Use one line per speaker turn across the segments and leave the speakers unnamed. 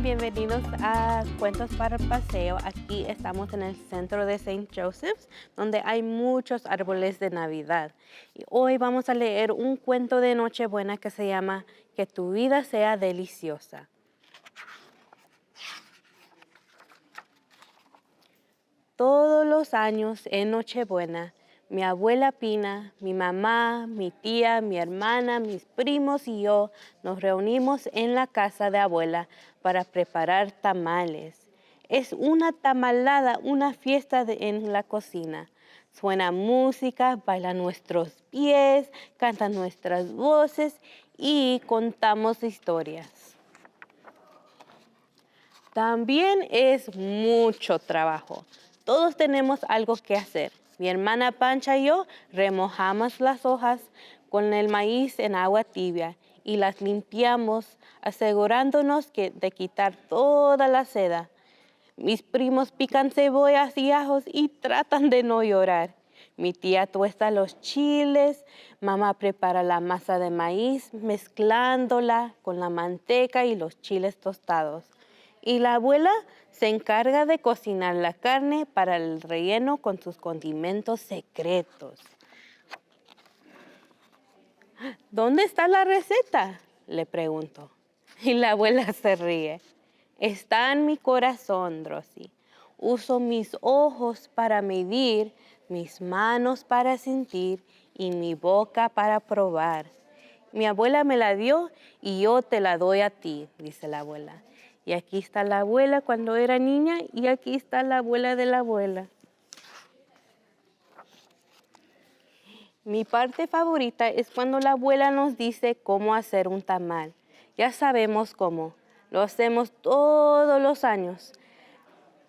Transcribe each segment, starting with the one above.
bienvenidos a Cuentos para el Paseo. Aquí estamos en el centro de Saint Joseph's, donde hay muchos árboles de Navidad. Y hoy vamos a leer un cuento de Nochebuena que se llama Que tu vida sea deliciosa. Todos los años en Nochebuena, mi abuela Pina, mi mamá, mi tía, mi hermana, mis primos y yo nos reunimos en la casa de abuela para preparar tamales. Es una tamalada, una fiesta en la cocina. Suena música, bailan nuestros pies, cantan nuestras voces y contamos historias. También es mucho trabajo. Todos tenemos algo que hacer. Mi hermana Pancha y yo remojamos las hojas con el maíz en agua tibia y las limpiamos, asegurándonos de quitar toda la seda. Mis primos pican cebollas y ajos y tratan de no llorar. Mi tía tuesta los chiles, mamá prepara la masa de maíz mezclándola con la manteca y los chiles tostados. Y la abuela se encarga de cocinar la carne para el relleno con sus condimentos secretos. ¿Dónde está la receta?, le pregunto. Y la abuela se ríe. Está en mi corazón, Rosy. Uso mis ojos para medir, mis manos para sentir y mi boca para probar. Mi abuela me la dio y yo te la doy a ti, dice la abuela. Y aquí está la abuela cuando era niña y aquí está la abuela de la abuela. Mi parte favorita es cuando la abuela nos dice cómo hacer un tamal. Ya sabemos cómo. Lo hacemos todos los años.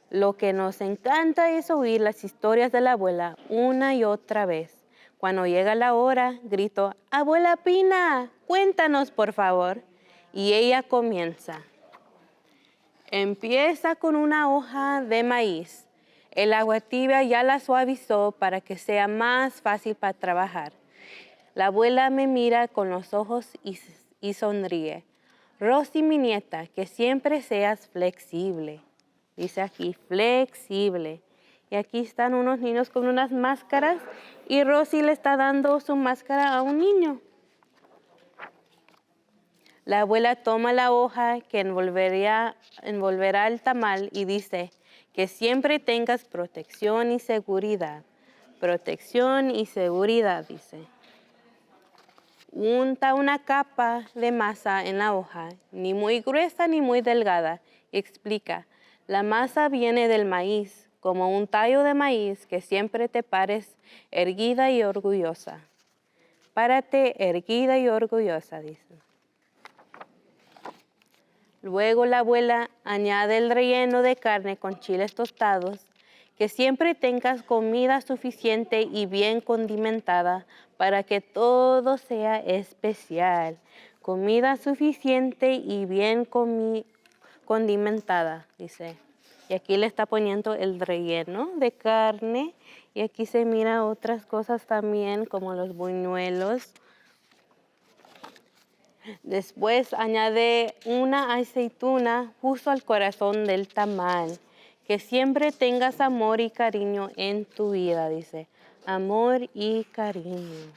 Lo que nos encanta es oír las historias de la abuela una y otra vez. Cuando llega la hora, grito, Abuela Pina, cuéntanos por favor. Y ella comienza. Empieza con una hoja de maíz. El agua tibia ya la suavizó para que sea más fácil para trabajar. La abuela me mira con los ojos y sonríe. Rosy, mi nieta, que siempre seas flexible. Dice aquí, flexible. Y aquí están unos niños con unas máscaras y Rosy le está dando su máscara a un niño. La abuela toma la hoja que envolverá el tamal y dice que siempre tengas protección y seguridad. Protección y seguridad, dice. Unta una capa de masa en la hoja, ni muy gruesa ni muy delgada. Y explica, la masa viene del maíz, como un tallo de maíz que siempre te pares erguida y orgullosa. Párate erguida y orgullosa, dice. Luego la abuela añade el relleno de carne con chiles tostados, que siempre tengas comida suficiente y bien condimentada para que todo sea especial. Comida suficiente y bien condimentada, dice. Y aquí le está poniendo el relleno de carne y aquí se mira otras cosas también como los buñuelos. Después añade una aceituna justo al corazón del tamal. Que siempre tengas amor y cariño en tu vida, dice. Amor y cariño.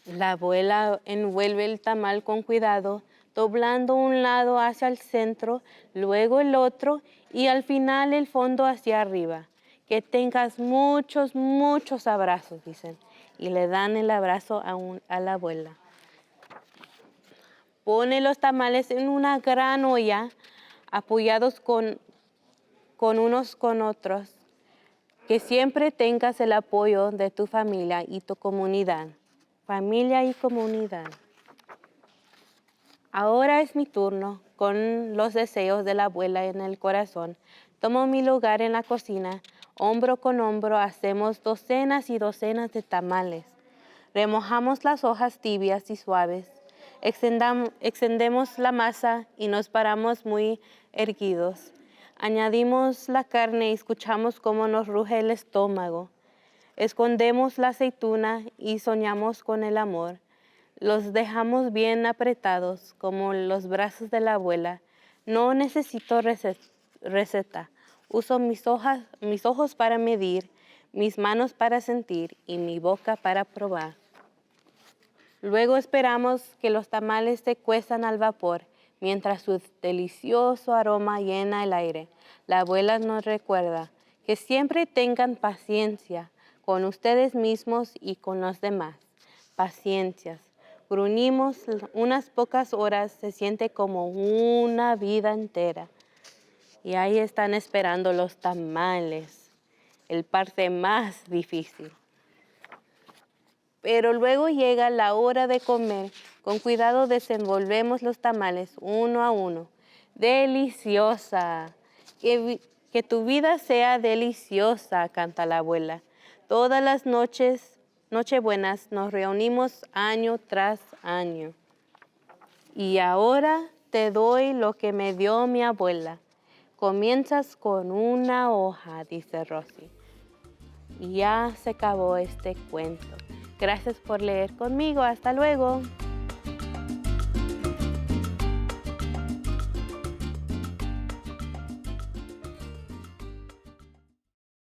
La abuela envuelve el tamal con cuidado, doblando un lado hacia el centro, luego el otro y al final el fondo hacia arriba. Que tengas muchos, muchos abrazos, dicen. Y le dan el abrazo a la abuela. Pone los tamales en una gran olla, apoyados con unos con otros. Que siempre tengas el apoyo de tu familia y tu comunidad. Familia y comunidad. Ahora es mi turno, con los deseos de la abuela en el corazón. Tomo mi lugar en la cocina. Hombro con hombro hacemos docenas y docenas de tamales. Remojamos las hojas tibias y suaves. Extendemos la masa y nos paramos muy erguidos. Añadimos la carne y escuchamos cómo nos ruge el estómago. Escondemos la aceituna y soñamos con el amor. Los dejamos bien apretados como los brazos de la abuela. No necesito receta. Uso mis ojos para medir, mis manos para sentir y mi boca para probar. Luego esperamos que los tamales se cuezan al vapor, mientras su delicioso aroma llena el aire. La abuela nos recuerda que siempre tengan paciencia con ustedes mismos y con los demás. Paciencias. Gruñimos unas pocas horas, se siente como una vida entera. Y ahí están esperando los tamales, el parte más difícil. Pero luego llega la hora de comer. Con cuidado desenvolvemos los tamales uno a uno. ¡Deliciosa! Que tu vida sea deliciosa, canta la abuela. Todas las nochebuenas nos reunimos año tras año. Y ahora te doy lo que me dio mi abuela. Comienzas con una hoja, dice Rosy. Y ya se acabó este cuento. Gracias por leer conmigo. Hasta luego.